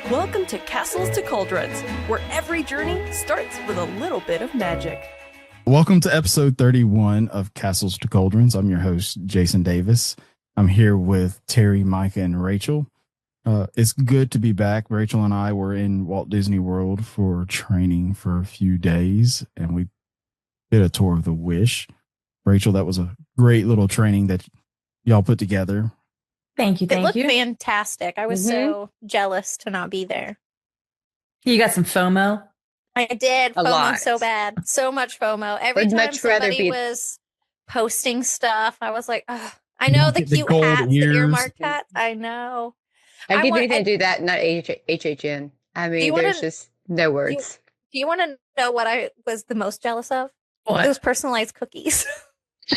Welcome to Castles to Cauldrons, where every journey starts with a little bit of magic. Welcome to episode 31 of Castles to Cauldrons. I'm your host, Jason Davis. I'm here with Terry, Micah, and Rachel. It's good to be back. Rachel and I were in Walt Disney World for training for a few days, and we did a tour of the Wish. Rachel, that was a great little training that y'all put together. Thank you. It looked fantastic. I was so jealous to not be there. You got some FOMO? I did. A FOMO lot. so bad. So much FOMO. Every Would time much rather somebody be- was posting stuff, I was like, ugh. I know the The cute gold hats, the ears. earmarked hats. I know. I'd give want- anything to do that, not HHN. I you mean, wanna- there's just no words. Do you want to know what I was the most jealous of? What? Those personalized cookies.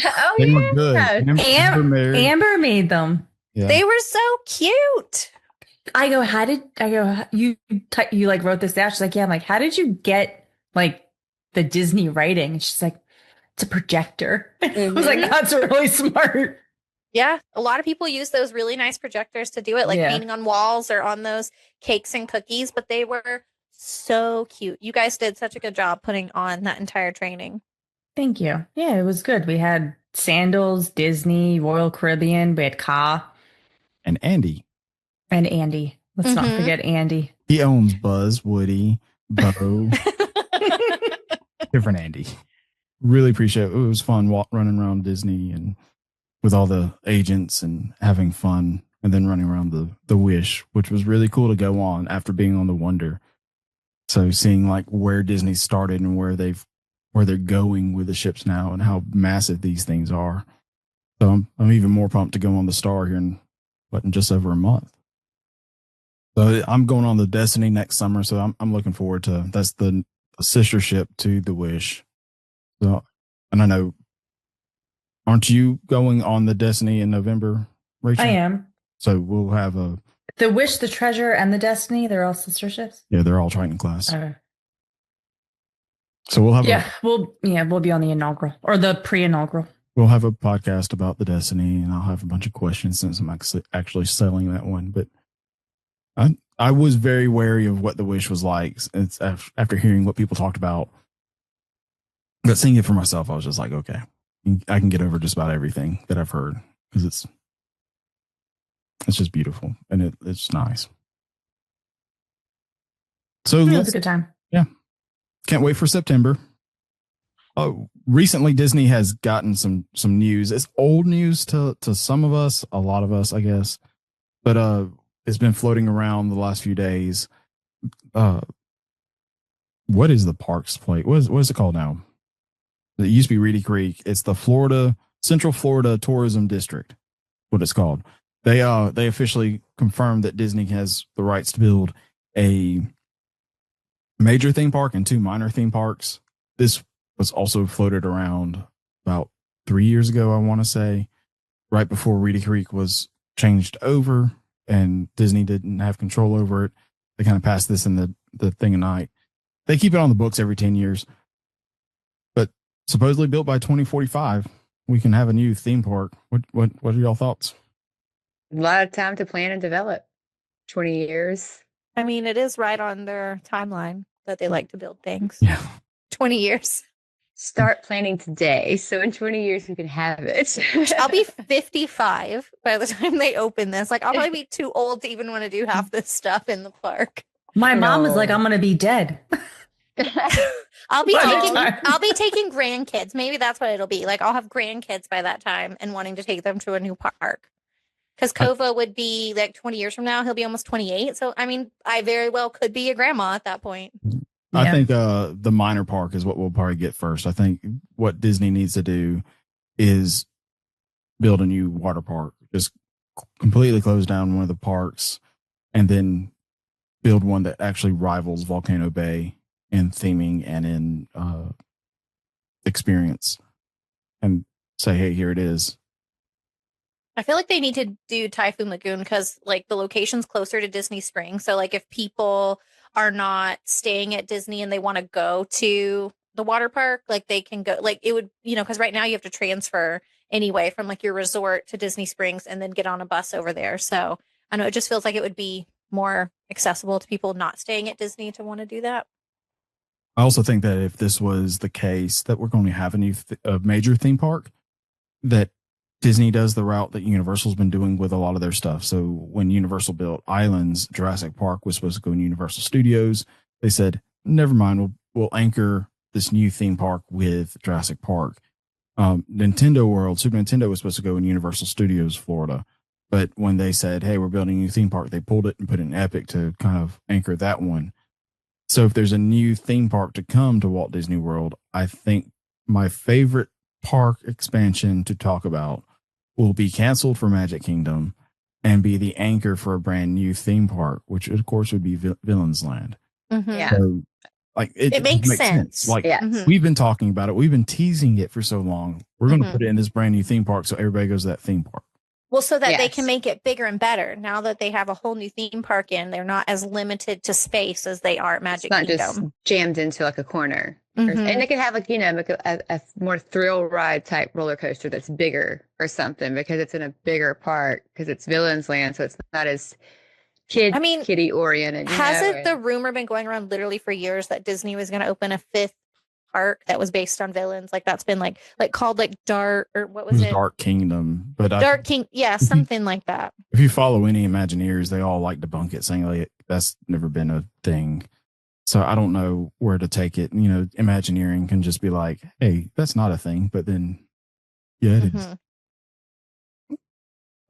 Oh, They were good. Amber, Amber made them. Yeah. They were so cute. I go, you like wrote this down? She's like, yeah. I'm like, how did you get like the Disney writing? And she's like, it's a projector. I was like, that's really smart. Yeah, a lot of people use those really nice projectors to do it, like Yeah. painting on walls or on those cakes and cookies, but they were so cute. You guys did such a good job putting on that entire training. Thank you. Yeah, it was good. We had Sandals, Disney, Royal Caribbean. We had Ka And Andy. and Andy. Let's not Mhm. forget Andy. He owns Buzz, Woody, Bo. Different Andy. Really appreciate it. It was fun running around Disney and with all the agents and having fun, and then running around the Wish, which was really cool to go on after being on the Wonder. So seeing like where Disney started and where they're going with the ships now and how massive these things are. So I'm even more pumped to go on the Star here in just over a month. So I'm going on the Destiny next summer, so I'm looking forward to. That's the sister ship to the Wish. So, and I know, aren't you going on the Destiny in November, Rachel? I am. So we'll have The Wish, the Treasure, and the Destiny, they're all sister ships. they're all Triton class. Okay. So we'll have We'll be on the inaugural or the pre-inaugural. we'll have a podcast about the Destiny, and I'll have a bunch of questions since I'm actually selling that one. But I was very wary of what the Wish was like. It's after hearing what people talked about, but seeing it for myself, I was just like, okay, I can get over just about everything that I've heard because it's just beautiful and it's nice. So It was let's a good time. can't wait for September. Recently, Disney has gotten some news. It's old news to some of us, a lot of us, I guess. But it's been floating around the last few days. What is the parks place? What is it called now? It used to be Reedy Creek. It's the Central Florida Tourism District. What it's called. They officially confirmed that Disney has the rights to build a major theme park and two minor theme parks. This was also floated around about 3 years ago, I want to say, right before Reedy Creek was changed over and Disney didn't have control over it. They kind of passed this in the thing of night. They keep it on the books every 10 years, but supposedly built by 2045, we can have a new theme park. What are y'all thoughts? A lot of time to plan and develop. 20 years. I mean, it is right on their timeline that they like to build things. Yeah. 20 years. Start planning today. So in 20 years, we can have it. I'll be 55 by the time they open this. Like, I'll probably be too old to even want to do half this stuff in the park. My mom was No. like, I'm going to be dead. I'll be By the taking time. I'll be taking grandkids. Maybe that's what it'll be. Like, I'll have grandkids by that time and wanting to take them to a new park. Because Kova would be like 20 years from now. He'll be almost 28. So, I mean, I very well could be a grandma at that point. I Yeah. think the minor park is what we'll probably get first. I think what Disney needs to do is build a new water park, just completely close down one of the parks, and then build one that actually rivals Volcano Bay in theming and in experience, and say, hey, here it is. I feel like they need to do Typhoon Lagoon because, like, the location's closer to Disney Springs. So, like, if people are not staying at Disney and they want to go to the water park, like, they can go. Like, it would, because right now you have to transfer anyway from like your resort to Disney Springs and then get on a bus over there. So I know it just feels like it would be more accessible to people not staying at Disney to want to do that. I also think that if this was the case that we're going to have a major theme park, that Disney does the route that Universal's been doing with a lot of their stuff. So when Universal built Islands, Jurassic Park was supposed to go in Universal Studios. They said, never mind, we'll anchor this new theme park with Jurassic Park. Nintendo World, Super Nintendo was supposed to go in Universal Studios, Florida. But when they said, hey, we're building a new theme park, they pulled it and put it in Epic to kind of anchor that one. So if there's a new theme park to come to Walt Disney World, I think my favorite park expansion to talk about will be canceled for Magic Kingdom and be the anchor for a brand new theme park, which of course would be Villains Land. Mm-hmm. Yeah. So, like it makes sense. Like Yes. we've been talking about it, we've been teasing it for so long. We're going to Mhm. put it in this brand new theme park so everybody goes to that theme park. Well, so that they Yes. can make it bigger and better. Now that they have a whole new theme park in, they're not as limited to space as they are at It's Magic not just Kingdom. jammed into like a corner. Mhm. And they could have like, like a more thrill ride type roller coaster that's bigger or something because it's in a bigger park because it's Villains Land. So it's not as kiddie oriented. Hasn't the rumor been going around literally for years that Disney was going to open a 5th park that was based on villains? Like that's been like called like Dark or what was it? Dark Kingdom. But Dark King. Yeah, something like that. if you follow any Imagineers, they all like debunk it, saying like that's never been a thing. So I don't know where to take it. Imagineering can just be like, hey, that's not a thing. But then, yeah, it is. Mhm.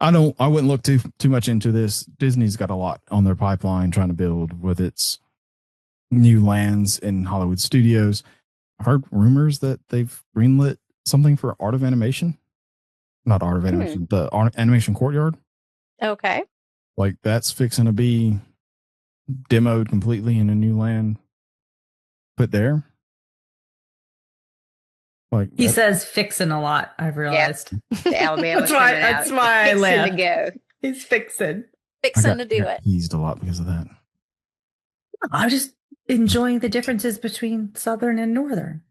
I wouldn't look too much into this. Disney's got a lot on their pipeline trying to build with its new lands in Hollywood studios. I've heard rumors that they've greenlit something for Art of Animation. Not Art of Animation, the Animation Courtyard. Okay. Like that's fixing to be demoed completely in a new land put there. Like He says fixing a lot, I've realized. The Alabama. That's why I laugh. To go. He's fixing. Fixing to do it. Teased a lot because of that. I'm just enjoying the differences between Southern and Northern.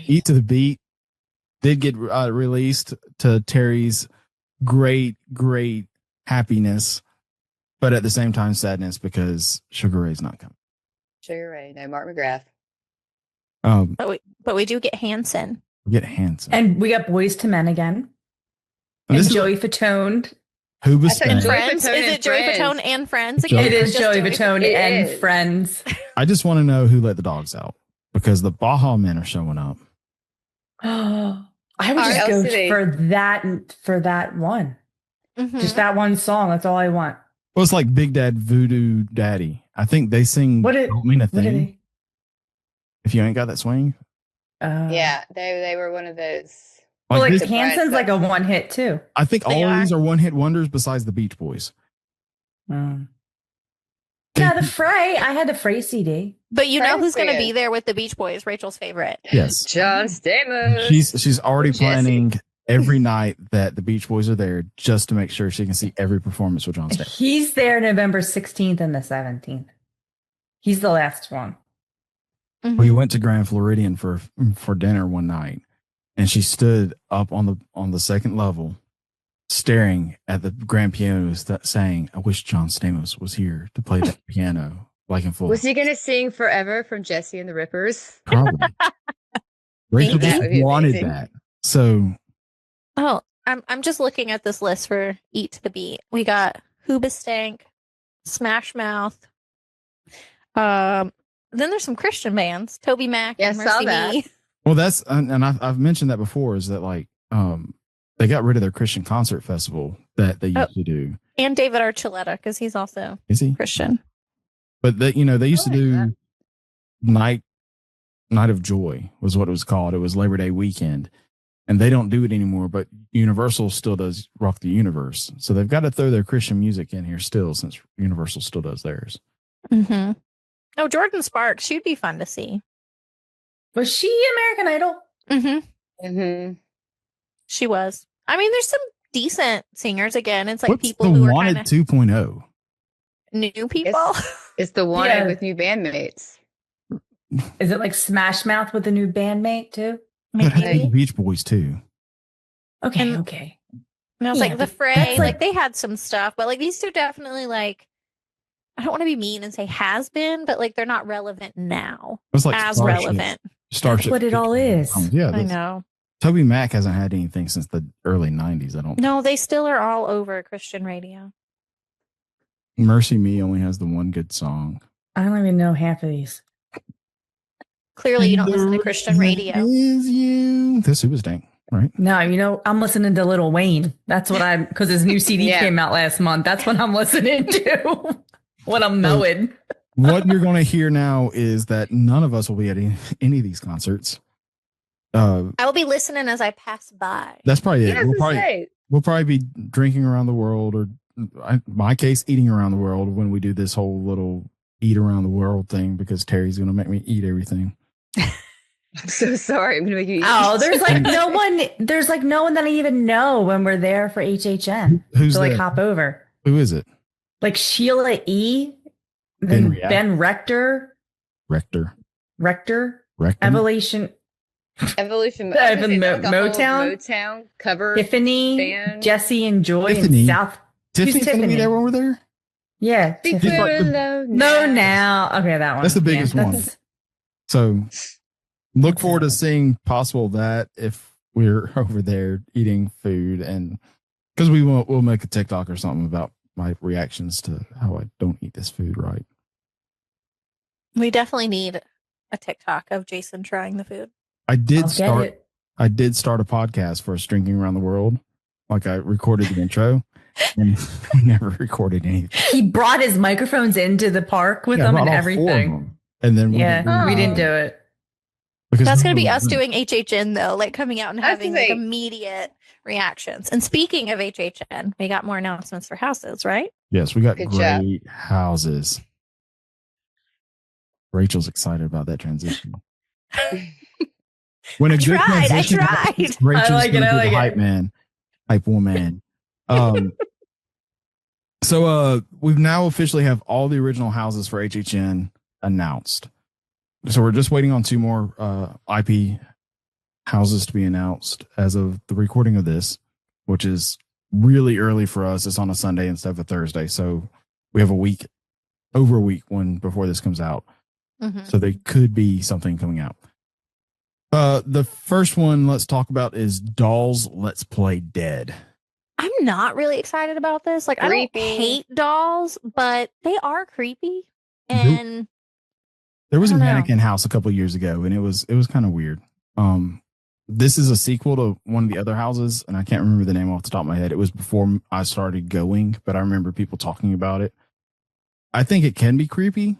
Eat to the Beat did get released to Terry's great happiness, but at the same time sadness because Sugar Ray's not coming. Sugar Ray, no Mark McGrath. But we do get Hanson. We get Hanson. And we got Boys to Men again. And And this is Joey Fatone. who was I thought And Joey Friends. Fatone Is and it Joey Friends. Fatone and Friends Joey- again? It Or is just Joey Fatone It and is. Friends. I just want to know who let the dogs out because the Baja Men are showing up. I would Our just go LCD. for that one. Mhm. Just that one song. That's all I want. Well, it's like Big Dad Voodoo Daddy. I think they sing What did- Don't Mean a What did Thing. he? If you ain't got that swing. Yeah, they were one of those. Well, like this- Hanson's like a one hit too. I think They all of are. these are one hit wonders besides the Beach Boys. Yeah, the Fray. I had the Fray CD. But you know Friends who's going to fan. be there with the Beach Boys? Rachel's favorite. Yes. John Stamos. She's already Jesse. planning every night that the Beach Boys are there just to make sure she can see every performance with John Stamos. He's there November 16th and the 17th. He's the last one. Mhm. We went to Grand Floridian for dinner one night, and she stood up on the second level, staring at the grand pianos that saying, "I wish John Stamos was here to play that piano like in full." Was he going to sing Forever from Jesse and the Rippers? Probably. Rachel That just would be wanted amazing. that. So Oh, I'm just looking at this list for Eat to the Beat. We got Hoobastank, Smash Mouth. Then there's some Christian bands, Toby Mac Yeah, and I saw Mercy that. Me. well, that's and I've mentioned that before. Is that like they got rid of their Christian concert festival that they used to do. And David Archuleta, because he's also Is he? Christian. But they used to like do that. Night of Joy was what it was called. It was Labor Day weekend, and they don't do it anymore. But Universal still does Rock the Universe, so they've got to throw their Christian music in here still, since Universal still does theirs. Mm-hmm. Oh, Jordan Sparks. She'd be fun to see. Was she American Idol? Mm-hmm. Mm-hmm. She was. I mean, there's some decent singers. Again, it's like What's people the who are Wanted kind of 2.0? new people. It's the one Yeah. with new bandmates. Is it like Smash Mouth with a new bandmate too? But I Maybe. the Beach Boys too. Okay, And- okay. And I was Yeah, like, the but Fray, that's like like- they had some stuff, but like these two definitely like I don't want to be mean and say has been, but like they're not relevant now. It was like as Starship. relevant. Starship. That's what it all is. Yeah, I know. Toby Mac hasn't had anything since the early 90s, I don't No, they still are all over Christian radio. Mercy Me only has the one good song. I don't even know half of these. Clearly, you don't listen to Christian radio. Is you. This was dang, right? No, I'm listening to Lil Wayne. That's what because his new CD came out last month. That's what I'm listening to. What I'm knowing. What you're going to hear now is that none of us will be at any of these concerts. I will be listening as I pass by. That's probably it. We'll probably be drinking around the world, or in my case, eating around the world when we do this whole little eat around the world thing, because Terry's going to make me eat everything. I'm so sorry. I'm going to make you eat. Oh, there's like no one. There's like no one that I even know when we're there for HHN. Who's to like that? hop over? Who is it? Like Sheila E. Ben Rector. Evolution. Motown cover. Tiffany, band. Jesse and Joy Tiffany. and South. Tiffany's going to be there when we're there? Yeah. No, now. Okay, that one. That's the biggest one. So look forward to seeing possible that if we're over there eating food, and because we'll make a TikTok or something about my reactions to how I don't eat this food right. We definitely need a TikTok of Jason trying the food. I did start a podcast for us drinking around the world. Like I recorded the intro and we never recorded anything. He brought his microphones into the park with him and everything. And then we didn't do it. Because that's going to be us doing HHN though, like coming out and having like immediate reactions. And speaking of HHN, we got more announcements for houses, right? Yes, we got great houses. Rachel's excited about that transition. When a good transition happens, Rachel's I like it. Hype woman. So we've now officially have all the original houses for HHN announced. So we're just waiting on 2 more IP houses to be announced as of the recording of this, which is really early for us. It's on a Sunday instead of a Thursday. So we have over a week before this comes out. Mm-hmm. So there could be something coming out. The first one let's talk about is Dolls Let's Play Dead. I'm not really excited about this. Like, creepy. I don't hate dolls, but they are creepy. And there was a mannequin house a couple of years ago, and it was kind of weird. This is a sequel to one of the other houses, and I can't remember the name off the top of my head. It was before I started going, but I remember people talking about it. I think it can be creepy.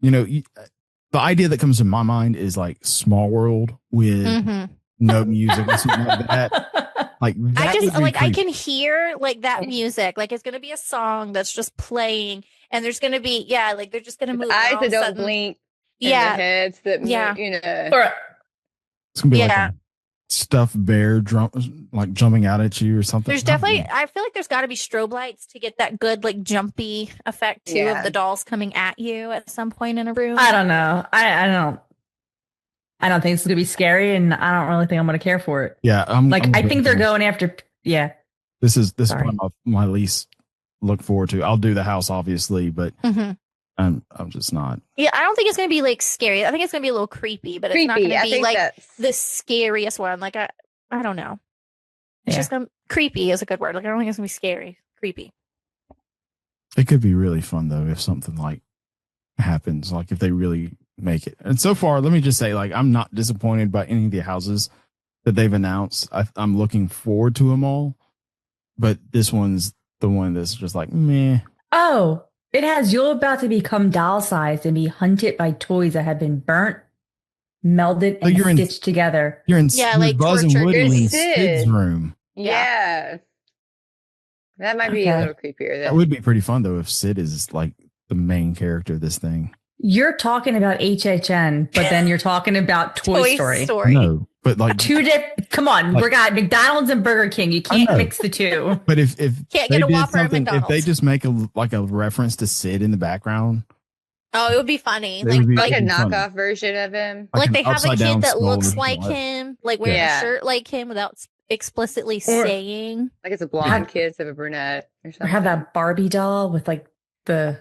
You know, the idea that comes to my mind is like Small World with no music or something like that. Like that I can hear like that music. Like it's gonna be a song that's just playing, and there's gonna be like they're just gonna move. Eyes that don't blink. Yeah, the heads that move, you know. It's gonna be like a stuffed bear jumping out at you or something. There's definitely, I feel like there's got to be strobe lights to get that good like jumpy effect too of the dolls coming at you at some point in a room. I don't know. I don't think it's gonna be scary, and I don't really think I'm gonna care for it. Yeah, I think they're going after. Yeah, this is one of my least look forward to. I'll do the house obviously, but I'm just not. Yeah, I don't think it's gonna be like scary. I think it's gonna be a little creepy, but it's not gonna be like the scariest one. Like I don't know. It's just gonna creepy is a good word. Like I don't think it's gonna be scary. Creepy. It could be really fun though if something like happens, like if they really make it. And so far, let me just say, like, I'm not disappointed by any of the houses that they've announced. I'm looking forward to them all, but this one's the one that's just like meh. Oh, it has you're about to become doll-sized and be hunted by toys that have been burnt, melded, and stitched together. You're in Buzz and Woody in Sid's room. Yeah. That might be a little creepier. That would be pretty fun, though, if Sid is like the main character of this thing. You're talking about HHN, but then you're talking about Toy Story. No, but like come on, we got McDonald's and Burger King. You can't mix the two. But if can't get a Whopper at McDonald's. If they just make a reference to Sid in the background, it would be funny. Like a knockoff version of him. Like they have a kid that looks like him, like wearing a shirt like him without explicitly saying. Like it's a blonde kid instead of a brunette or something. Or have that Barbie doll with like the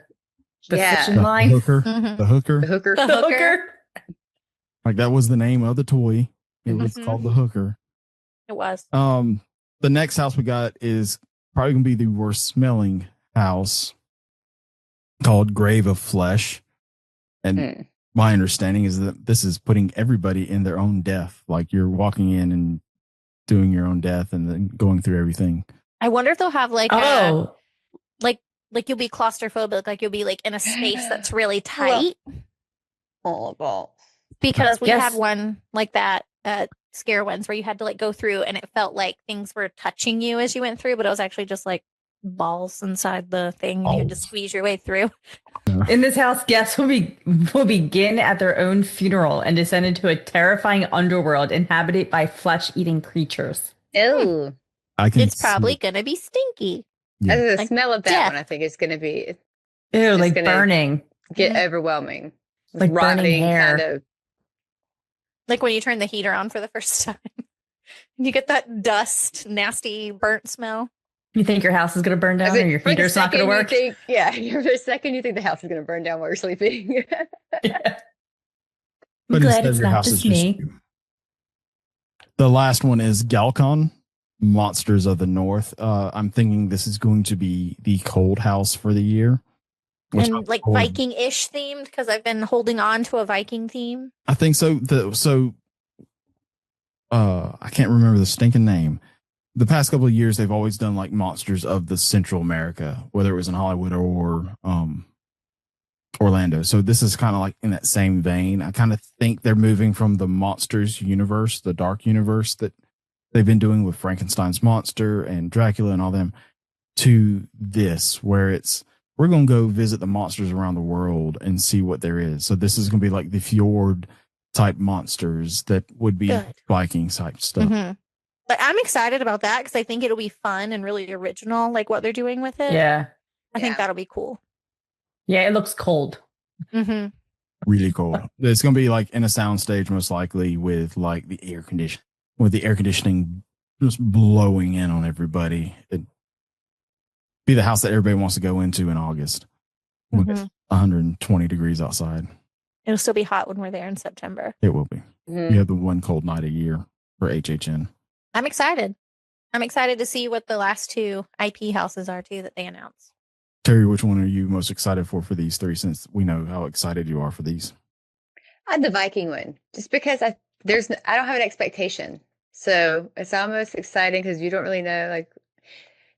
The Yeah. fishing The line. hooker. Mhm. The hooker. The hooker. The The hooker. hooker. Like that was the name of the toy. It was Mhm. called the hooker. It was. The next house we got is probably gonna be the worst smelling house, called Grave of Flesh. And my understanding is that this is putting everybody in their own death. Like you're walking in and doing your own death and then going through everything. I wonder if they'll have like like you'll be claustrophobic, like you'll be like in a space that's really tight. Horrible. Because we Yes. had one like that at Scare Ones where you had to like go through and it felt like things were touching you as you went through, but it was actually just like balls inside the thing and you had to squeeze your way through. In this house, guests will begin at their own funeral and descend into a terrifying underworld inhabited by flesh-eating creatures. Ew. It's probably gonna be stinky. Yeah. The Like smell of that death. one, I think, is going to be Ew, It's like gonna- burning. get Mhm. overwhelming. Like burning Rotting hair. kind of. Like when you turn the heater on for the first time. You get that dust, nasty, burnt smell. You think your house is going to burn down or your For the heater's not going to second you work? think- for a second you think the house is going to burn down while you're sleeping. Yeah. But I'm glad instead it's your not house just is just me. you. The last one is Galcon, Monsters of the North. I'm thinking this is going to be the cold house for the year. which And I'm like cold. Viking-ish themed because I've been holding on to a Viking theme. I think so. I can't remember the stinking name. The past couple of years, they've always done like monsters of the Central America, whether it was in Hollywood or Orlando. So this is kind of like in that same vein. I kind of think they're moving from the monsters universe, the dark universe that they've been doing with Frankenstein's monster and Dracula and all them, to this, where it's we're going to go visit the monsters around the world and see what there is. So this is going to be like the fjord type monsters that would be Good. Viking type stuff. Mhm. But I'm excited about that because I think it'll be fun and really original, like what they're doing with it. Yeah. I think Yeah. that'll be cool. Yeah, it looks cold. Mm-hmm. Really cool. It's going to be like in a soundstage, most likely with like the air conditioning just blowing in on everybody. It'd be the house that everybody wants to go into in August when it's 120 degrees outside. It'll still be hot when we're there in September. It will be. Mhm. You have the one cold night a year for HHN. I'm excited. I'm excited to see what the last two IP houses are too that they announced. Terry, which one are you most excited for these three, since we know how excited you are for these? I had the Viking one just because I don't have an expectation. So it's almost exciting because you don't really know, like,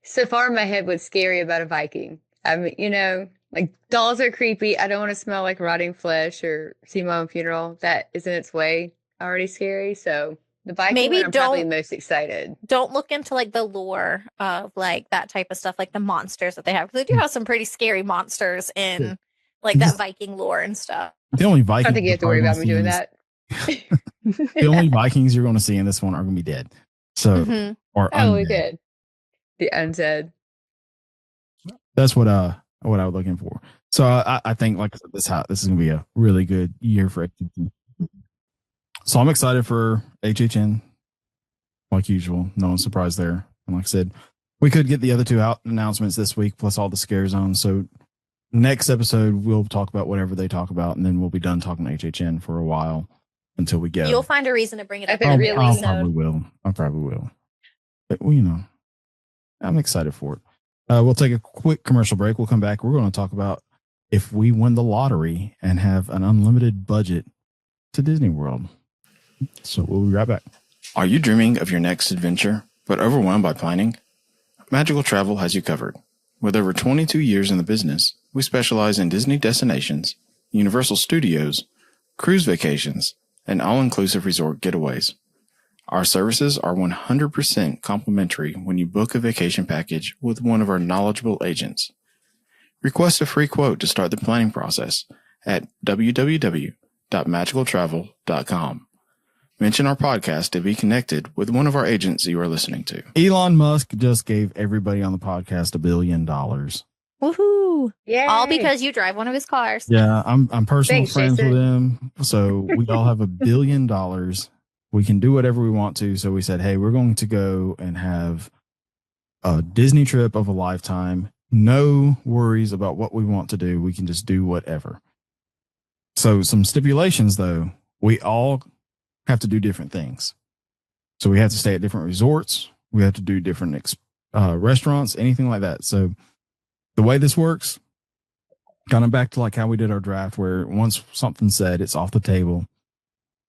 so far in my head what's scary about a Viking. I mean, like dolls are creepy. I don't want to smell like rotting flesh or see my own funeral. That is in its way already scary. So the Viking Maybe one, I'm probably don't- most excited. Don't look into like the lore of like that type of stuff, like the monsters that they have. 'Cause they do have some pretty scary monsters in like that Viking lore and stuff. The only I Vikings don't think you have to worry about me doing that. The only Vikings you're going to see in this one are going to be dead. So, Mhm. or Oh, we undead. could. The undead. That's what I was looking for. So I think, like I said, this is going to be a really good year for HHN. So I'm excited for HHN, like usual. No one's surprised there. And like I said, we could get the other two announcements this week, plus all the scare zones. So next episode, we'll talk about whatever they talk about, and then we'll be done talking HHN for a while until we get. You'll find a reason to bring it up. If it in every really I episode. probably will. But well, I'm excited for it. We'll take a quick commercial break. We'll come back. We're going to talk about if we win the lottery and have an unlimited budget to Disney World. So we'll be right back. Are you dreaming of your next adventure, but overwhelmed by planning? Magical Travel has you covered. With over 22 years in the business, we specialize in Disney destinations, Universal Studios, cruise vacations, and all-inclusive resort getaways. Our services are 100% complimentary when you book a vacation package with one of our knowledgeable agents. Request a free quote to start the planning process at www.magicaltravel.com. Mention our podcast to be connected with one of our agents you are listening to. Elon Musk just gave everybody on the podcast $1 billion. Woohoo! Yeah. All because you drive one of his cars. Yeah, I'm personal Thanks, friends Jason. with him. So we all have $1 billion. We can do whatever we want to. So we said, hey, we're going to go and have a Disney trip of a lifetime, no worries about what we want to do. We can just do whatever. So some stipulations, though, we all have to do different things. So we have to stay at different resorts. We have to do different restaurants, anything like that. So the way this works, kind of back to like how we did our draft, where once something's said, it's off the table.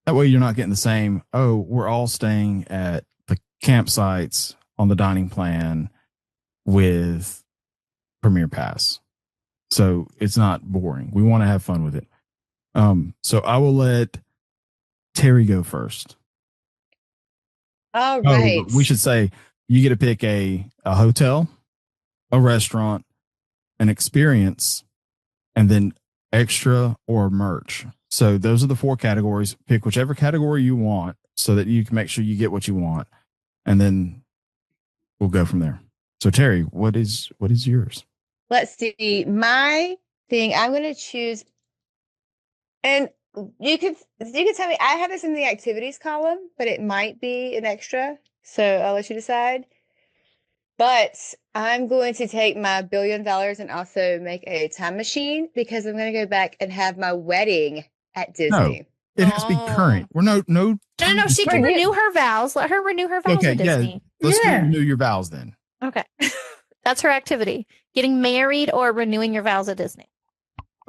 That way you're not getting the same, oh, we're all staying at the campsites on the dining plan with Premier Pass. So it's not boring. We want to have fun with it. So I will let Terry go first. All right. We should say you get to pick a hotel, a restaurant, an experience, and then extra or merch. So those are the 4 categories. Pick whichever category you want so that you can make sure you get what you want. And then we'll go from there. So Terry, what is yours? Let's see. My thing, I'm going to choose, and you could tell me, I have this in the activities column, but it might be an extra. So I'll let you decide. But I'm going to take my $1 billion and also make a time machine because I'm going to go back and have my wedding at Disney. No, it has to be current. We're no. No. She can renew her vows. Let her renew her vows at Disney. Let's renew your vows then. Okay. That's her activity. Getting married or renewing your vows at Disney.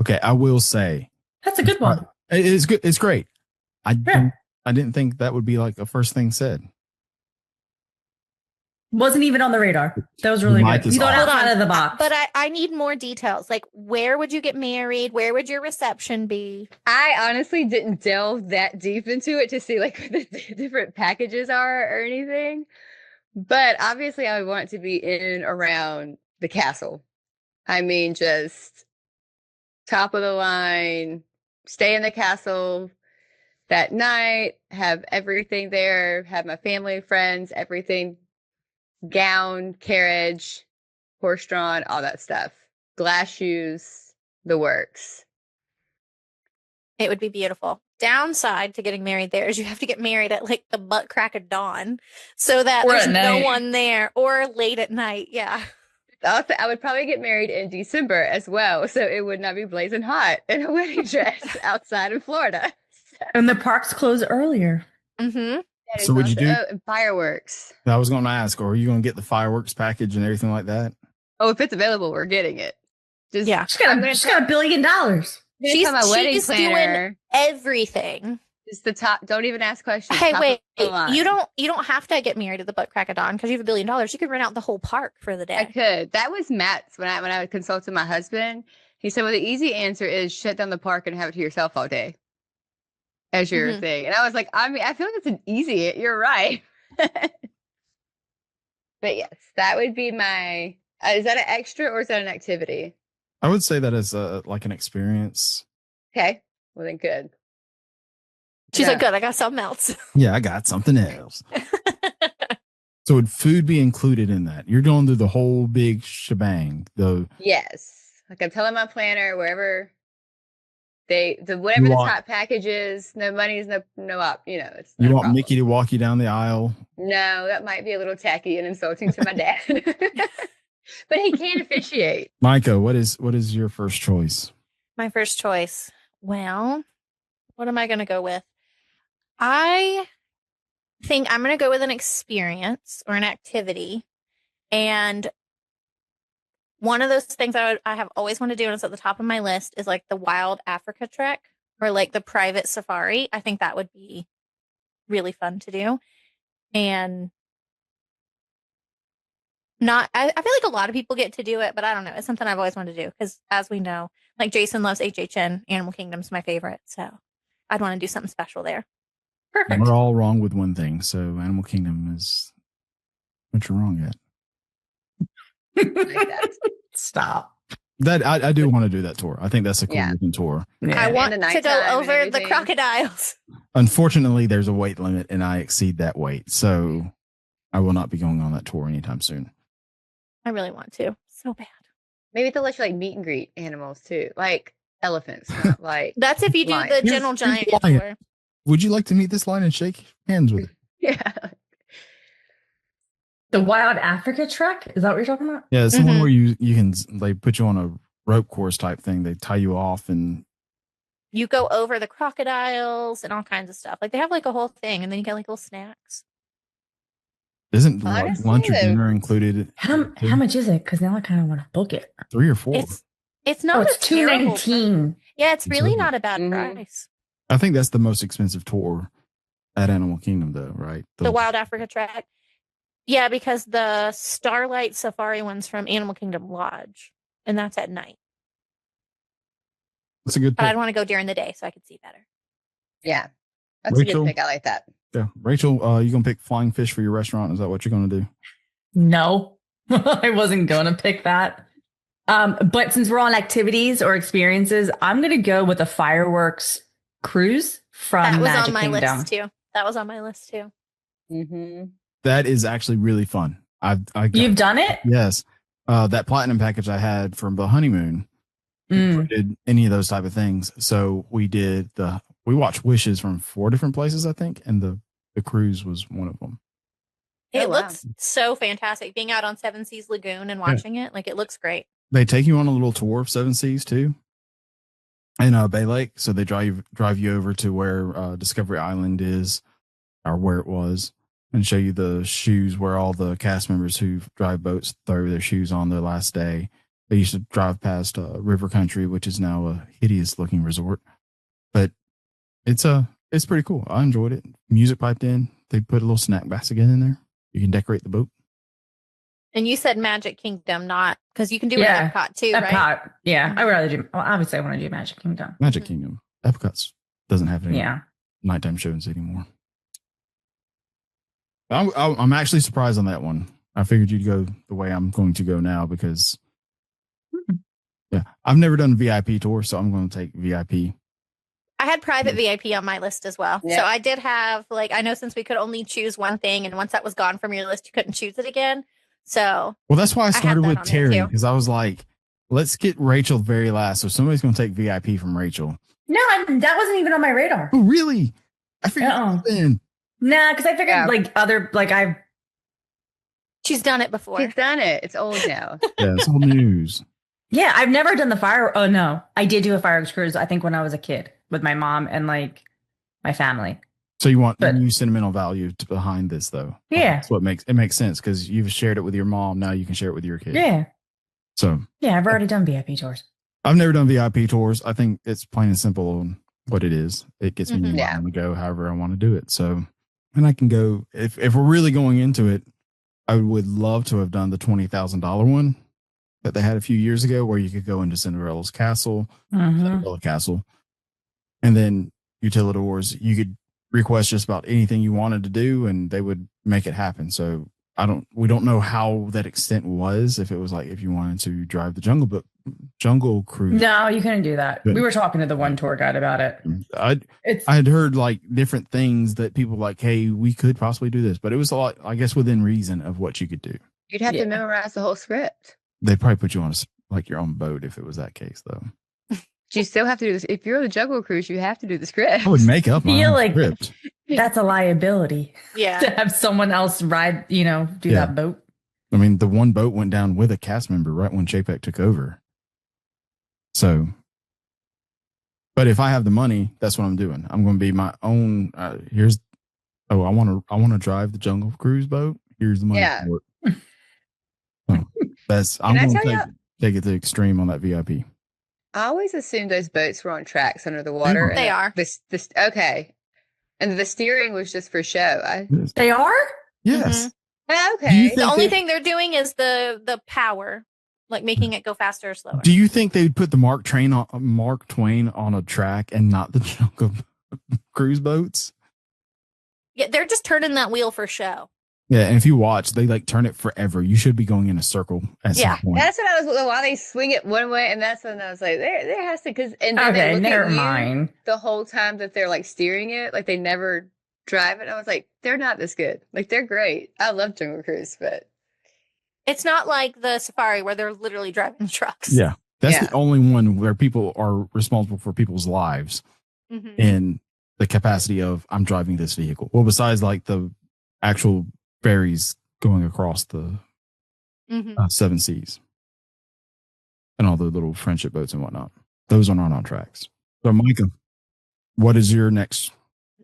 Okay, I will say. That's a good one. It's good. It's great. I didn't think that would be like the first thing said. Wasn't even on the radar. That was really good. You thought outside of the box. But I need more details. Like, where would you get married? Where would your reception be? I honestly didn't delve that deep into it to see like what the different packages are or anything. But obviously I would want it to be in and around the castle. I mean, just top of the line, stay in the castle that night, have everything there, have my family, friends, everything, gown, carriage, horse-drawn, all that stuff. Glass shoes, the works. It would be beautiful. Downside to getting married there is you have to get married at like the butt crack of dawn so that there's no one there, or late at night. Yeah. Also, I would probably get married in December as well, so it would not be blazing hot in a wedding dress outside in Florida. And the parks close earlier. Mm-hmm. So would you do fireworks? I was going to ask, or are you going to get the fireworks package and everything like that? Oh, if it's available, we're getting it. She's got $1 billion. She's my wedding planner. Doing everything. It's the top. Don't even ask questions. Hey, wait. You don't have to get married at the butt crack of dawn because you have $1 billion. You could rent out the whole park for the day. I could. That was Matt's when I consulted my husband. He said, "Well, the easy answer is shut down the park and have it to yourself all day as your thing." And I was like, I mean, I feel like it's an easy. You're right. But yes, that would be my. Is that an extra or is that an activity? I would say that as like an experience. Okay. Well, then good. She's like, good, I got something else. Yeah, I got something else. So would food be included in that? You're going through the whole big shebang, though. Yes. Like I'm telling my planner, wherever whatever the top package is, no money's no up, it's you want Mickey to walk you down the aisle? No, that might be a little tacky and insulting to my dad. But he can officiate. Micah, what is your first choice? My first choice. Well, what am I going to go with? I think I'm going to go with an experience or an activity. And one of those things I have always wanted to do, and it's at the top of my list, is like the Wild Africa trek or like the private safari. I think that would be really fun to do. And I feel like a lot of people get to do it, but I don't know. It's something I've always wanted to do because, as we know, like Jason loves HHN. Animal Kingdom's my favorite. So I'd want to do something special there. Perfect. We're all wrong with one thing. So Animal Kingdom is what you're wrong at. Like that. Stop. That I do want to do that tour. I think that's a cool looking tour. Yeah. I want to go over the crocodiles. Unfortunately, there's a weight limit and I exceed that weight. So I will not be going on that tour anytime soon. I really want to. So bad. Maybe they'll let you like meet and greet animals too. Like elephants. Not like that's if you do the Gentle Giant tour. Would you like to meet this lion and shake hands with it? Yeah. The Wild Africa Trek? Is that what you're talking about? Yeah, it's the one where you can they put you on a rope course type thing. They tie you off and You go over the crocodiles and all kinds of stuff. Like they have like a whole thing, and then you get like little snacks. isn't Honestly, lunch or though- dinner included? How much is it? Because now I kind of want to book it. 3 or 4. It's not. Oh, it's a terrible price. $219. Yeah, it's really Absolutely. not a bad Mhm. price. I think that's the most expensive tour at Animal Kingdom, though, right? The Wild Africa Trek. Yeah, because the Starlight Safari one's from Animal Kingdom Lodge, and that's at night. That's a good But pick. I'd want to go during the day so I could see better. Yeah. That's a Rachel? good pick. I like that. Yeah, Rachel, you gonna pick flying fish for your restaurant? Is that what you're gonna do? No, I wasn't going to pick that. But since we're on activities or experiences, I'm going to go with a fireworks cruise from That was Magic on my Kingdom. list too. That was on my list too. Mm-hmm. That is actually really fun. I got, You've done it? yes. That platinum package I had from the honeymoon Mm. did any of those type of things. So we watched Wishes from 4 different places, I think, and the cruise was one of them. It Oh, wow. looks so fantastic. Being out on Seven Seas Lagoon and watching it, like it looks great. They take you on a little tour of Seven Seas too, in Bay Lake. So they drive you over to where Discovery Island is, or where it was, and show you the shoes where all the cast members who drive boats throw their shoes on their last day. They used to drive past River Country, which is now a hideous looking resort, but it's pretty cool. I enjoyed it. Music piped in. They put a little snack basket in there. You can decorate the boat. And you said Magic Kingdom, not because you can do Yeah, it at Epcot too, Epcot. right? Yeah, I would rather do. Well, obviously, I want to do Magic Kingdom. Magic Kingdom. Epcot's doesn't have any Yeah. nighttime shows anymore. I'm actually surprised on that one. I figured you'd go the way I'm going to go now because, yeah, I've never done a VIP tour, so I'm going to take VIP. I had private VIP on my list as well. Yeah. So I did have, like, I know since we could only choose one thing, and once that was gone from your list, you couldn't choose it again. So Well, that's why I had started that with on there, Terry too. because I was like, let's get Rachel very last. So somebody's going to take VIP from Rachel. No, that wasn't even on my radar. Oh, really? I figured Uh-uh. then. Nah, because I figured Yeah. she's done it before. She's done it. It's old now. Yeah, it's old news. Yeah, I've never done the fire. Oh no, I did do a fireworks cruise. I think when I was a kid with my mom and like my family. So you want But- new sentimental value behind this, though. Yeah. That's what makes sense because you've shared it with your mom. Now you can share it with your kid. Yeah, So yeah, I've already done VIP tours. I've never done VIP tours. I think it's plain and simple on what it is. It gets me Mhm. where Yeah. I want to go, however I want to do it. So, and I can go if we're really going into it. I would love to have done the $20,000 one that they had a few years ago, where you could go into Cinderella's castle, Mhm. Cinderella Castle, and then Utilidors. You could request just about anything you wanted to do, and they would make it happen. So we don't know how that extent was. If it was like if you wanted to drive the Jungle Cruise. No, you couldn't do that. Good. We were talking to the one tour guide about it. I had heard like different things that people like, hey, we could possibly do this, but it was a lot, I guess, within reason of what you could do. You'd have Yeah. to memorize the whole script. They'd probably put you on like your own boat if it was that case, though. You still have to do this. If you're on the Jungle Cruise, you have to do the script. I would make up my Feel own like- script. That's a liability to Yeah. have someone else ride, do Yeah. that boat. I mean, the one boat went down with a cast member right when Chapek took over. So, but if I have the money, that's what I'm doing. I'm going to be my own. I want to drive the Jungle Cruise boat. Here's the money Yeah. for it. So I'm Can I going tell to take it to the extreme on that VIP. I always assumed those boats were on tracks under the water. They and are. This okay. And the steering was just for show. They are? Yes. Okay. Do you The think only they- thing they're doing is the power, like making it go faster or slower. Do you think they'd put the Mark Twain on a track and not the Jungle Cruise boats? Yeah, they're just turning that wheel for show. Yeah, and if you watch, they like turn it forever. You should be going in a circle at Yeah, some point. That's what I was. Why they swing it one way, and that's when I was like, there has to, because and then they Okay, look never at you mind. the whole time that they're like steering it, like they never drive it. I was like, they're not this good. Like they're great. I love Jungle Cruise, but It's not like the safari where they're literally driving trucks. Yeah, that's Yeah. the only one where people are responsible for people's lives Mhm. in the capacity of I'm driving this vehicle. Well, besides like the actual ferries going across the seven seas and all the little friendship boats and whatnot. Those are not on tracks. So, Micah, what is your next?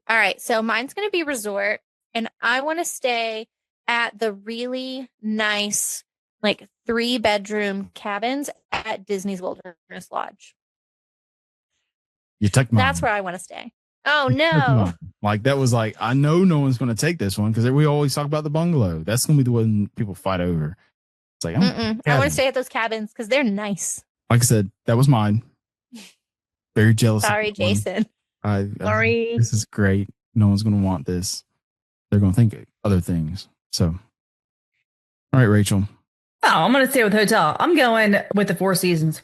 All right. So mine's going to be resort, and I want to stay at the really nice, like 3-bedroom cabins at Disney's Wilderness Lodge. You take mine. That's where I want to stay. Oh, no. Like, that was like, I know no one's going to take this one because we always talk about the bungalow. That's going to be the one people fight over. It's like, I want to stay at those cabins because they're nice. Like I said, that was mine. Very jealous. Sorry, Jason. Sorry. This is great. No one's going to want this. They're going to think other things. So, all right, Rachel. Oh, I'm going to stay with hotel. I'm going with the Four Seasons.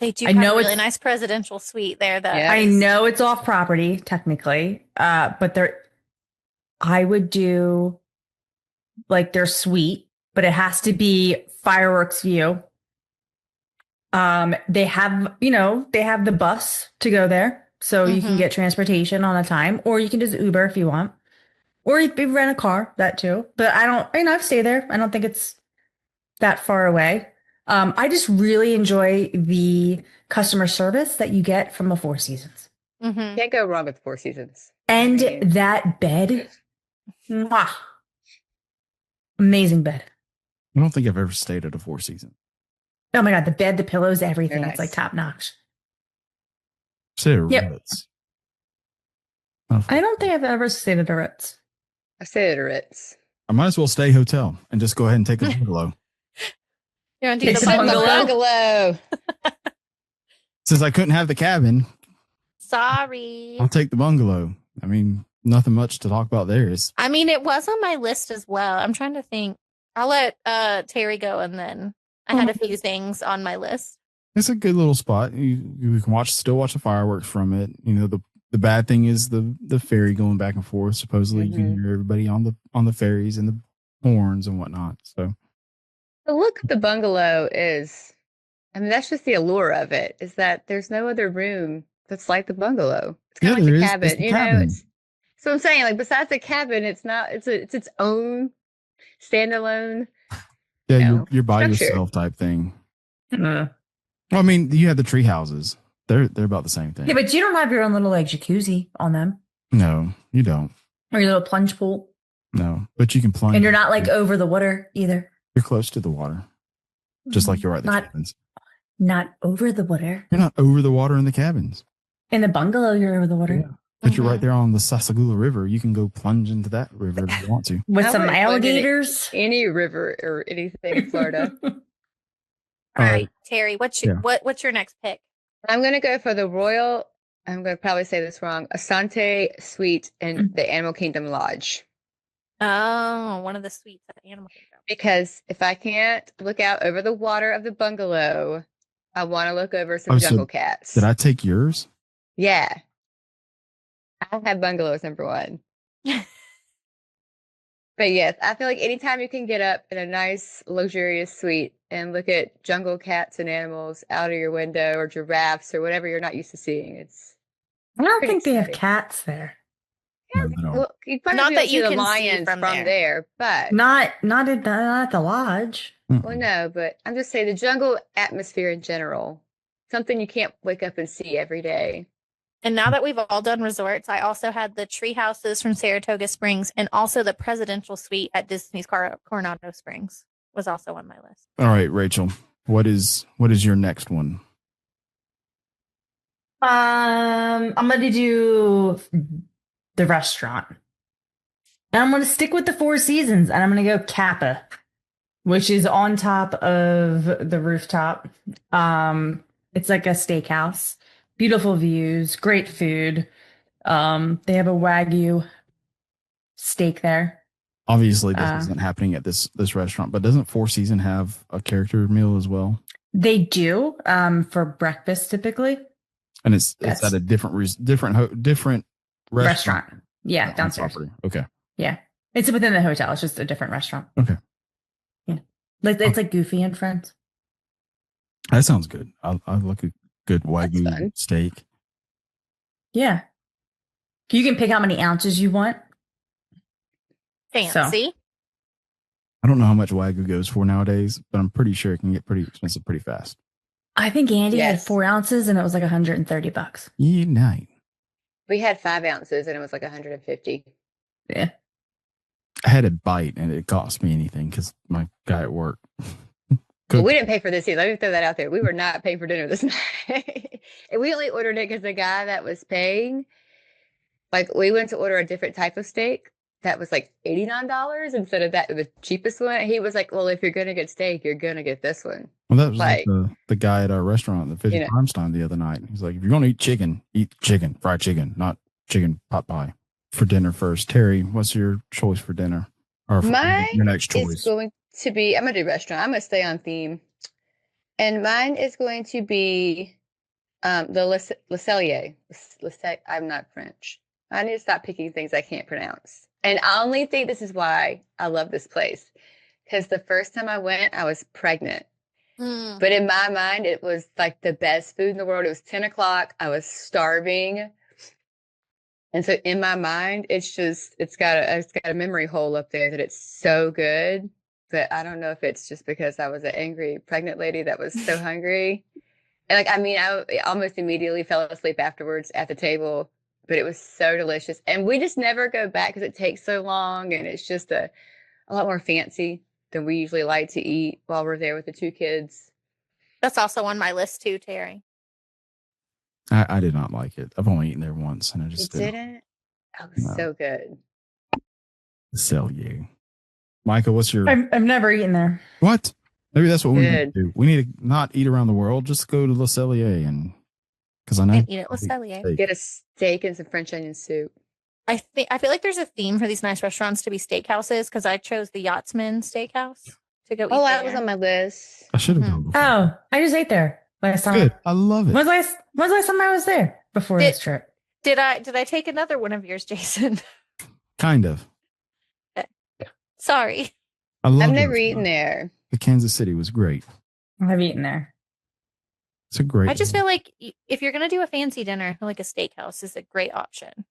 They do have a really nice presidential suite there, though. Yes. I know it's off property, technically, but I would do like their suite, but it has to be fireworks view. They have the bus to go there, so you can get transportation on a time, or you can just Uber if you want, or you can rent a car, that too. But I've stayed there. I don't think it's that far away. I just really enjoy the customer service that you get from the Four Seasons. Can't go wrong with Four Seasons. And that bed, mwah, amazing bed. I don't think I've ever stayed at a Four Seasons. Oh my God, the bed, the pillows, everything. Nice. It's like top notch. Stayed at Yep. Ritz. I don't think I've ever stayed at a Ritz. I stayed at a Ritz. I might as well stay hotel and just go ahead and take a bungalow. You're going to do It's the a bungalow? Bungalow. Since I couldn't have the cabin, Sorry. I'll take the bungalow. I mean, nothing much to talk about there. I mean, it was on my list as well. I'm trying to think. I'll let Terry go, and then I had a few things on my list. It's a good little spot. You can still watch the fireworks from it. You know, the bad thing is the ferry going back and forth. Supposedly, you can hear everybody on the ferries and the horns and whatnot. So The look of the bungalow is, I mean, that's just the allure of it, is that there's no other room that's like the bungalow. It's kind of like the cabin, It's the cabin. So I'm saying, like, besides the cabin, it's its own standalone. Yeah, you're by structure. yourself type thing. Well, I mean, you have the tree houses. They're about the same thing. Yeah, but you don't have your own little like jacuzzi on them No, you don't. or your little plunge pool, No, but you can plunge. and you're not like over the water either. You're close to the water, just like you are at the Not- cabins. Not over the water. You're not over the water in the cabins, In the bungalow, you're over the water. Yeah. But you're right there on the Sasagula River. You can go plunge into that river if you want to. With I some wouldn't plunge in it. alligators. Any river or anything in Florida. All right, Terry, what's your next pick? I'm going to go for the Royal, I'm going to probably say this wrong, Asante Suite in the Animal Kingdom Lodge. Oh, one of the suites at Animal Kingdom. Because if I can't look out over the water of the bungalow, I want to look over some so jungle cats. Did I take yours? Yeah. I have bungalows number one. But yes, I feel like anytime you can get up in a nice, luxurious suite and look at jungle cats and animals out of your window, or giraffes or whatever you're not used to seeing, it's I don't pretty think they have exciting. cats there. No, they don't. Well, you probably Not be able that to see you the can see lions from from there, but Not at the lodge. well, no, but I'm just saying the jungle atmosphere in general, something you can't wake up and see every day. And now that we've all done resorts, I also had the tree houses from Saratoga Springs, and also the presidential suite at Disney's Coronado Springs was also on my list. All right, Rachel. What is your next one? I'm gonna do the restaurant. And I'm gonna stick with the Four Seasons, and I'm gonna go Kappa, which is on top of the rooftop. It's like a steakhouse, beautiful views, great food. They have a Wagyu steak there. Obviously, this isn't happening at this restaurant, but doesn't Four Seasons have a character meal as well? They do for breakfast typically. And it's at a different Restaurant. Yeah, on downstairs. property. Okay. Yeah. It's within the hotel. It's just a different restaurant. Okay. Yeah. Like it's like Goofy and Friends. That sounds good. I like a good fun. Wagyu steak. Yeah. You can pick how many ounces you want. Fancy. I don't know how much Wagyu goes for nowadays, but I'm pretty sure it can get pretty expensive pretty fast. I think Andy had Yes. 4 ounces and it was like $130. Yeah, night. We had 5 ounces and it was like 150. Yeah. I had a bite and it cost me anything because my guy at work. Well, we didn't pay for this either. Let me throw that out there. We were not paying for dinner this night. And we only ordered it because the guy that was paying, like, we went to order a different type of steak that was like $89 instead of the cheapest one. He was like, well, if you're going to get steak, you're going to get this one. Well, that was like Like, the guy at our restaurant, the Fish You know. Primestein, the other night. He's like, if you're going to eat chicken, fried chicken, not chicken pot pie for dinner first. Terry, what's your choice for dinner? Or for Mine your next It's choice? going to be, I'm going to do restaurant. I'm going to stay on theme. And mine is going to be the Le Cellier. I'm not French. I need to stop picking things I can't pronounce. And I only think this is why I love this place. Because the first time I went, I was pregnant. Mm. But in my mind, it was like the best food in the world. It was 10 o'clock. I was starving. And so in my mind, it's got a memory hole up there that it's so good. But I don't know if it's just because I was an angry pregnant lady that was so hungry. And like, I mean, I almost immediately fell asleep afterwards at the table, but it was so delicious. And we just never go back because it takes so long. And it's just a lot more fancy than we usually like to eat while we're there with the 2 kids. That's also on my list too, Terry. I did not like it. I've only eaten there once, and I You just didn't? Oh, it was No. so good. sell you. Micah, what's your I've never eaten there. what? Maybe that's what we need to Good. do. We need to not eat around the world. Just go to Le Cellier, and because I know And eat it with Cellier. steak. Get a steak and some French onion soup. I feel like there's a theme for these nice restaurants to be steakhouses because I chose the Yachtsman Steakhouse to go eat. Oh, there. that was on my list. I should have Mhm. gone before. Oh, I just ate there last time. Good. I love it. When's the last time I was there before Did- this trip? Did I take another one of yours, Jason? Kind of. Sorry. I love I've the never restaurant. eaten there. The Kansas City was great. I've eaten there. It's a great. I just feel like if you're gonna do a fancy dinner, I feel like a steakhouse is a great option.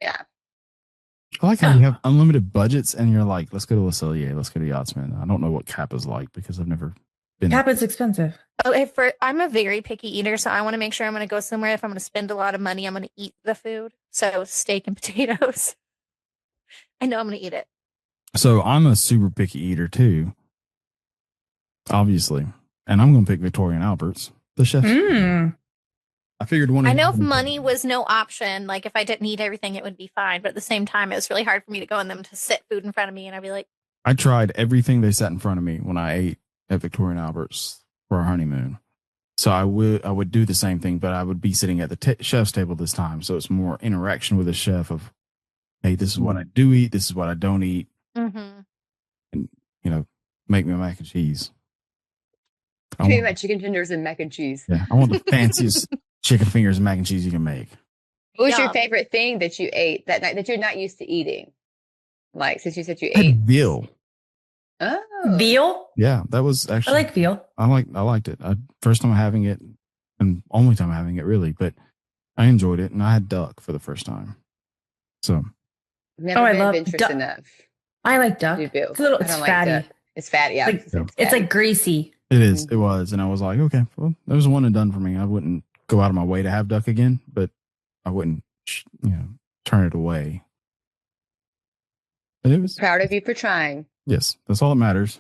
Yeah. I like how you have unlimited budgets, and you're like, let's go to Le Cellier, let's go to Yachtsman. I don't know what Kappa's like because I've never been. Kappa's expensive. Oh, I'm a very picky eater, so I want to make sure I'm going to go somewhere. If I'm going to spend a lot of money, I'm going to eat the food. So steak and potatoes. I know I'm going to eat it. So I'm a super picky eater too, obviously, and I'm going to pick Victoria and Albert's, the chef's. Mm. I figured one. I know if money was no option, like if I didn't eat everything, it would be fine. But at the same time, it was really hard for me to go and them to sit food in front of me, and I'd be like, I tried everything they set in front of me when I ate at Victoria and Albert's for our honeymoon. So I would do the same thing, but I would be sitting at the chef's table this time. So it's more interaction with the chef of, hey, this is what I do eat, this is what I don't eat, mm-hmm. make me a mac and cheese. I Give me want, my chicken tenders and mac and cheese. yeah, I want the fanciest chicken fingers and mac and cheese you can make. What was your Yum. favorite thing that you ate that night that you're not used to eating? Like, since you said you I ate. had veal. Oh. Veal? Yeah, that was I actually. like veal. I liked it. First time having it, and only time having it really, but I enjoyed it, and I had duck for the first time. So Never Oh, I been love adventurous duck. enough I like duck. to do veal. It's a little. I It's don't like fatty. duck. It's fatty. Yeah, Like- it's It's fatty. like greasy. it is. It was, and I was like, okay, well, that was one and done for me. I wouldn't go out of my way to have duck again, but I wouldn't, turn it away. But it was Proud of you for trying. yes, that's all that matters.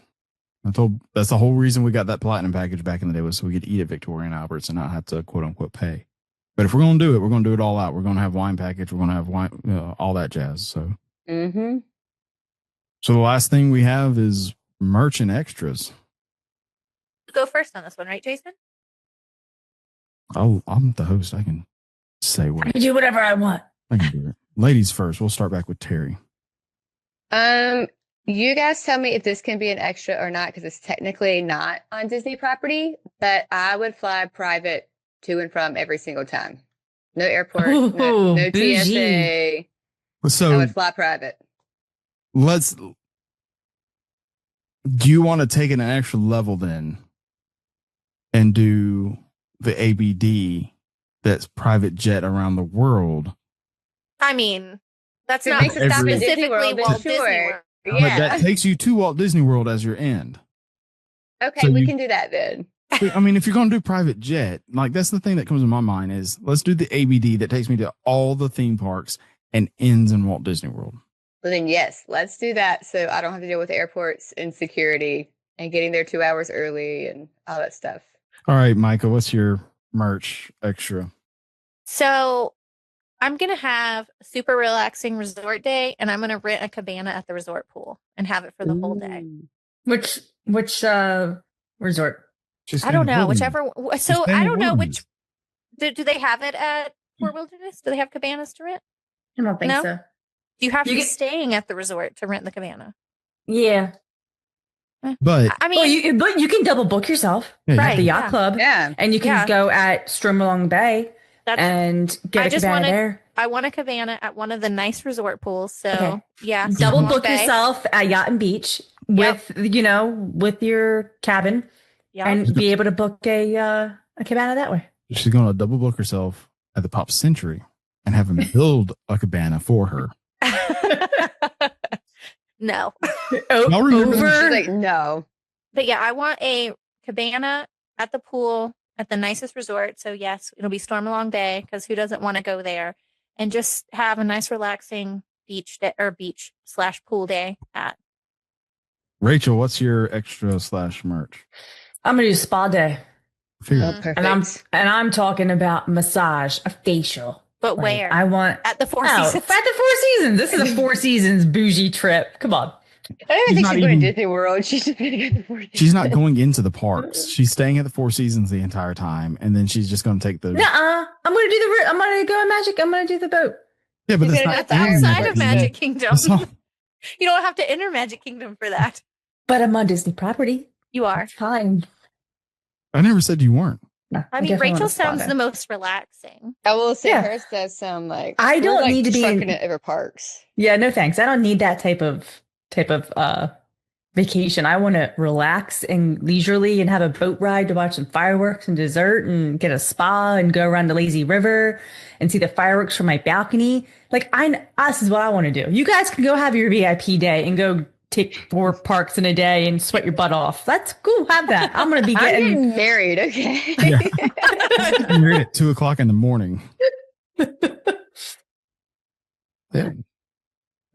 That's the whole reason we got that platinum package back in the day was so we could eat at Victoria and Albert's and not have to quote unquote pay. But if we're going to do it, we're going to do it all out. We're going to have wine package. We're going to have wine, all that jazz. So Mm-hmm. the last thing we have is merch and extras. Go first on this one, right, Jason? I'm the host. I can say what I can do whatever I want. I can do it. Ladies first. We'll start back with Terry. You guys tell me if this can be an extra or not, because it's technically not on Disney property, but I would fly private to and from every single time. No airport, no Ooh, bougie. TSA. I So would fly private. do you want to take it an extra level then and do the ABD that's private jet around the world? I mean, that's If it not makes it stop Every- at Disney specifically World, then Walt sure. Disney World. But Yeah. that takes you to Walt Disney World as your end. Okay, So we you- can do that then. I mean, if you're going to do private jet, like that's the thing that comes to my mind is let's do the ABD that takes me to all the theme parks and ends in Walt Disney World. Well, then yes, let's do that. So I don't have to deal with airports and security and getting there 2 hours early and all that stuff. All right, Micah, what's your merch extra? So I'm going to have a super relaxing resort day, and I'm going to rent a cabana at the resort pool and have it for the whole day. Ooh. Which resort? She's I don't staying in know, Wilderness. whichever. She's So staying I in don't know Wilderness. which. Do they have it at Fort Wilderness? Do they have cabanas to rent? I don't think No? so. Do you have to You be get- staying at the resort to rent the cabana? Yeah. But I mean, Well, you can double book yourself Yeah, you at right, the yacht yeah. club, Yeah. and you can Yeah. go at Stromalong Bay that's and get I a just cabana wanna- there. I want a cabana at one of the nice resort pools. So Okay. yeah, Double Stonewall book Bay. yourself at Yacht and Beach with with your cabin, Yep. and be able to book a cabana that way. she's going to double book herself at the Pop Century and have him build a cabana for her. No, Y'all remember- She's Over. like, no. but yeah, I want a cabana at the pool at the nicest resort. So yes, it'll be Stormalong Bay because who doesn't want to go there and just have a nice relaxing beach day or beach/pool day at. Rachel, what's your extra / merch? I'm gonna do spa day, Figure Oh, it. perfect. and I'm talking about massage, a facial. But Like, where? I want At the Four at Seasons. the Four Seasons. This is a Four Seasons bougie trip. Come on. I don't even She's think not she's going even- to Disney World. She's just going to go to Four She's not going into the parks. She's staying at the Four Seasons the entire time, and then she's just going to take the. Nuh-uh. I'm gonna do the. I'm gonna go in Magic. I'm gonna do the boat. Yeah, but She's that's gonna not go to in Outside of Magic Kingdom. That's not- You don't have to enter Magic Kingdom for that. But I'm on Disney property. You are. It's fine. I never said you weren't. No, I mean, definitely Rachel want a spa sounds day. the most relaxing. I will say Yeah. hers does sound like I we're, don't like, need to be in- trucking it over parks. Yeah, no thanks. I don't need that type of vacation. I want to relax and leisurely and have a boat ride to watch some fireworks and dessert and get a spa and go around the lazy river and see the fireworks from my balcony. Like this is what I want to do. You guys can go have your VIP day and go take 4 parks in a day and sweat your butt off. That's cool. Have that. I'm going to be I'm getting getting married, okay? Yeah. You're at 2:00 in the morning. Yeah.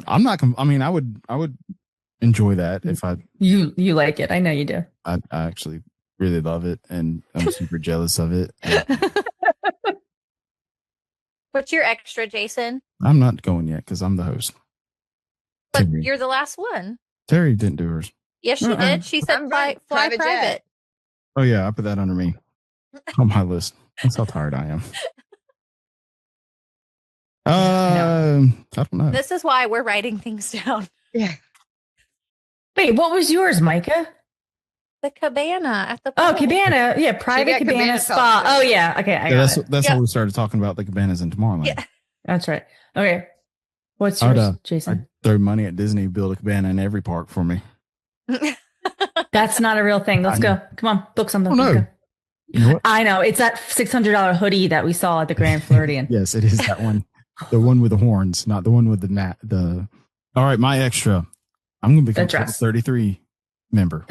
I'm not. I mean, I would enjoy that if you like it. I know you do. I actually really love it, and I'm super jealous of it. And What's your extra, Jason? I'm not going yet because I'm the host. But Terry. you're the last one. Terry didn't do hers. Yes, she Uh-uh. did. She said I'm fly, right. fly Private private. jet. Oh yeah, I put that under me on my list. That's how tired I am. I don't know. This is why we're writing things down. Yeah. Wait, what was yours, Micah? The cabana at the Oh, pool. cabana. Yeah, private got cabana, cabana spa. talk, Oh, too. yeah. Okay, I Yeah, got it. that's Yeah. how we started talking about the cabanas in Tomorrowland. Yeah. That's right. Okay. What's I'd, yours, Jason? I'd throw money at Disney, build a cabana in every park for me. That's not a real thing. Let's I go. Come on, book something. Oh, Let's no. go. You know what? I know. It's that $600 hoodie that we saw at the Grand Floridian. Yes, it is that one. The one with the horns, not the one with the. All right, my extra. I'm going to become The dress. 33 member.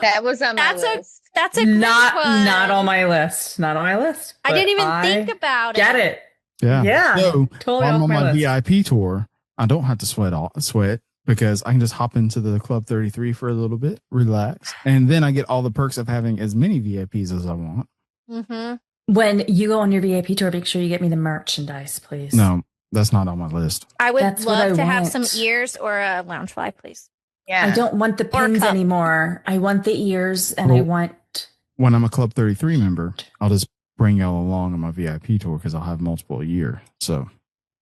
That was on my That's a- list. That's a great not one. on my list. Not on my list. I but didn't even I think about Get it. Yeah. Yeah. So Totally while I'm off on my my list. VIP tour, I don't have to sweat because I can just hop into the Club 33 for a little bit, relax, and then I get all the perks of having as many VIPs as I want. Mm-hmm. When you go on your VIP tour, make sure you get me the merchandise, please. No, that's not on my list. I would That's what love I to have want. some ears or a lounge fly, please. Yeah. I don't want the Or pins cup. anymore. I want the ears and I Well- want. When I'm a Club 33 member, I'll just bring y'all along on my VIP tour because I'll have multiple a year. So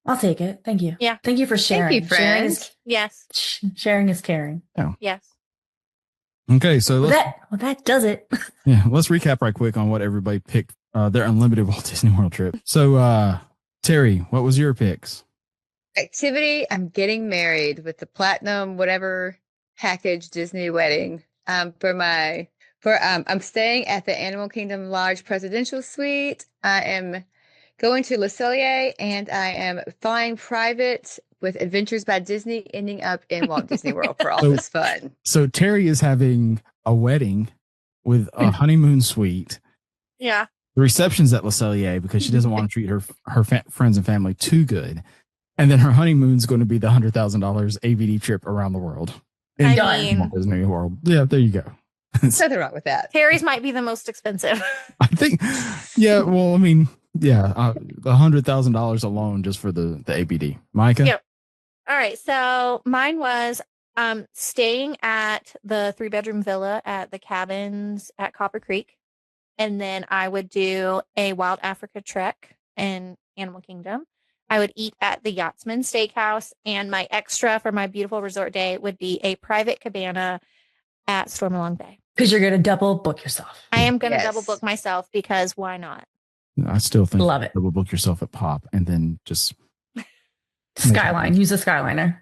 I'll take it. Thank you. Yeah. Thank you for sharing. Thank you, Sharing friend. is, Yes. sharing is caring. Yes. okay, so let's That does it. Yeah, let's recap right quick on what everybody picked their unlimited Walt Disney World trip. So, Terry, what was your picks? Activity, I'm getting married with the platinum whatever package Disney wedding. I'm staying at the Animal Kingdom Lodge Presidential Suite. I am going to Le Cellier and I am flying private with Adventures by Disney ending up in Walt Disney World for all this fun. So Terry is having a wedding with a honeymoon suite. Yeah. The reception's at Le Cellier because she doesn't want to treat her friends and family too good. And then her honeymoon's going to be the $100,000 AVD trip around the world. I Walt mean, Disney World. Yeah, there you go. There's nothing wrong with that. Terry's might be the most expensive. I think, yeah, well, I mean, yeah, the $100,000 alone just for the ABD. Micah? Yep. All right. So mine was staying at the 3-bedroom villa at the cabins at Copper Creek. And then I would do a Wild Africa trek in Animal Kingdom. I would eat at the Yachtsman Steakhouse. And my extra for my beautiful resort day would be a private cabana at Stormalong Bay. Because you're going to double book yourself. I am going to double book myself because why not? I still think Love it. double book yourself at Pop and then just Skyline. Use a Skyliner.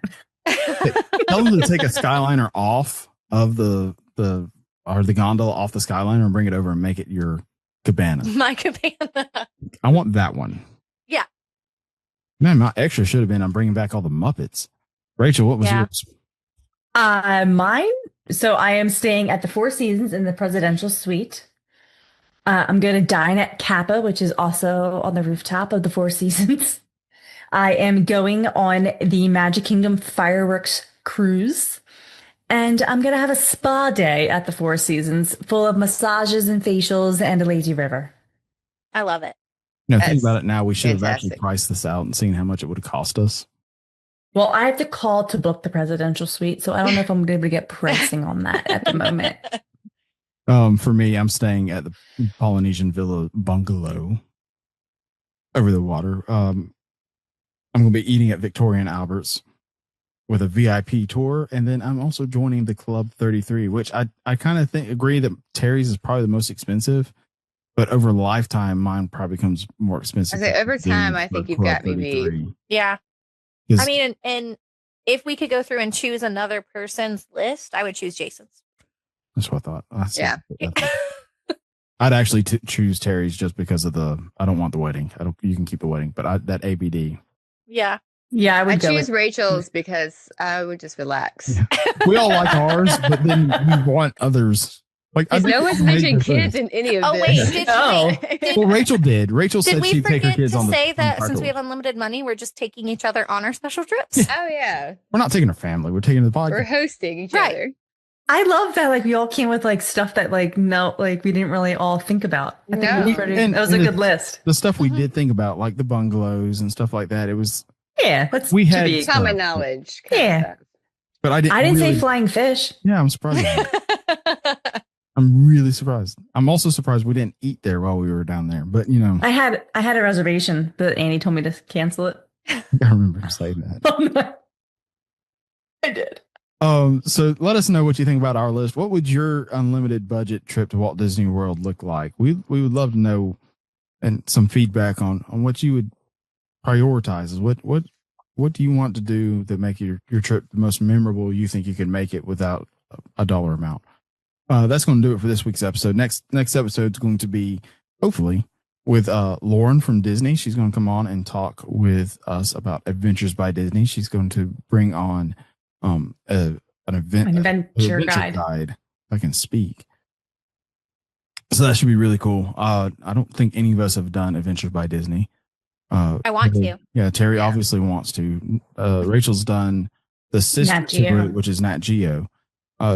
tell them to take a Skyliner off of the gondola off the Skyliner and bring it over and make it your cabana. My cabana. I want that one. Yeah. Man, my extra should have been I'm bringing back all the Muppets. Rachel, what was yours? Mine. So I am staying at the Four Seasons in the presidential suite. I'm going to dine at Kappa, which is also on the rooftop of the Four Seasons. I am going on the Magic Kingdom fireworks cruise. And I'm going to have a spa day at the Four Seasons full of massages and facials and a lazy river. I love it. No, think about it now. We should have actually fantastic. priced this out and seen how much it would have cost us. Well, I have to call to book the presidential suite, so I don't know if I'm going to be able to get pricing on that at the moment. For me, I'm staying at the Polynesian Villa Bungalow over the water. I'm going to be eating at Victoria and Albert's with a VIP tour. And then I'm also joining the Club 33, which I kind of agree that Terry's is probably the most expensive, but over lifetime, mine probably becomes more expensive. I say over time, I think you've got me beat. Yeah. I mean, and if we could go through and choose another person's list, I would choose Jason's. That's what I thought. Yeah. I'd actually choose Terry's just because of I don't want the wedding. You can keep the wedding, but that ABD. Yeah. Yeah, I would I go choose with Rachel's because I would just relax. Yeah. We all like ours, but then we want others. Like No one's mentioned kids in any of Oh, this. wait. Well, Rachel did. Rachel Did said we she'd take her forget kids to on the say that on since we have cycle. unlimited money, we're just taking each other on our special trips? Oh, yeah. We're not taking her family. We're taking the podcast. We're hosting each Right. other. I love that we all came with stuff that we didn't really all think about. I think No. that was a good list. The stuff we Mhm. did think about, like the bungalows and stuff like that. It was, Yeah, that's We should had be- some- Common knowledge. kind of Yeah. stuff. but I didn't. I didn't really, say flying fish. Yeah, I'm surprised. I'm really surprised. I'm also surprised we didn't eat there while we were down there. But I had a reservation, but Annie told me to cancel it. I remember saying that. I did. So let us know what you think about our list. What would your unlimited budget trip to Walt Disney World look like? We would love to know and some feedback on what you would prioritize. What do you want to do that make your trip the most memorable you think you can make it without a dollar amount? That's going to do it for this week's episode. Next episode is going to be hopefully with Lauren from Disney. She's going to come on and talk with us about Adventures by Disney. She's going to bring on an adventure guide. if I can speak. So that should be really cool. I don't think any of us have done Adventures by Disney. I want to. Yeah, Terry obviously wants to. Rachel's done the sister Nat Geo. route, which is Nat Geo.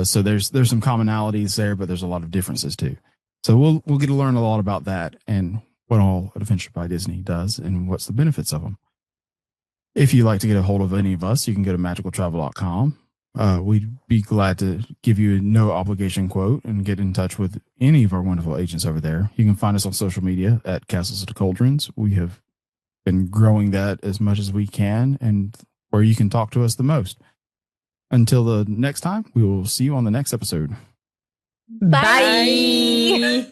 So there's some commonalities there, but there's a lot of differences too. So we'll get to learn a lot about that and what all Adventure by Disney does and what's the benefits of them. If you'd like to get a hold of any of us, you can go to magicaltravel.com. We'd be glad to give you a no obligation quote and get in touch with any of our wonderful agents over there. You can find us on social media at Castles to Cauldrons. We have been growing that as much as we can and where you can talk to us the most. Until the next time, we will see you on the next episode. Bye.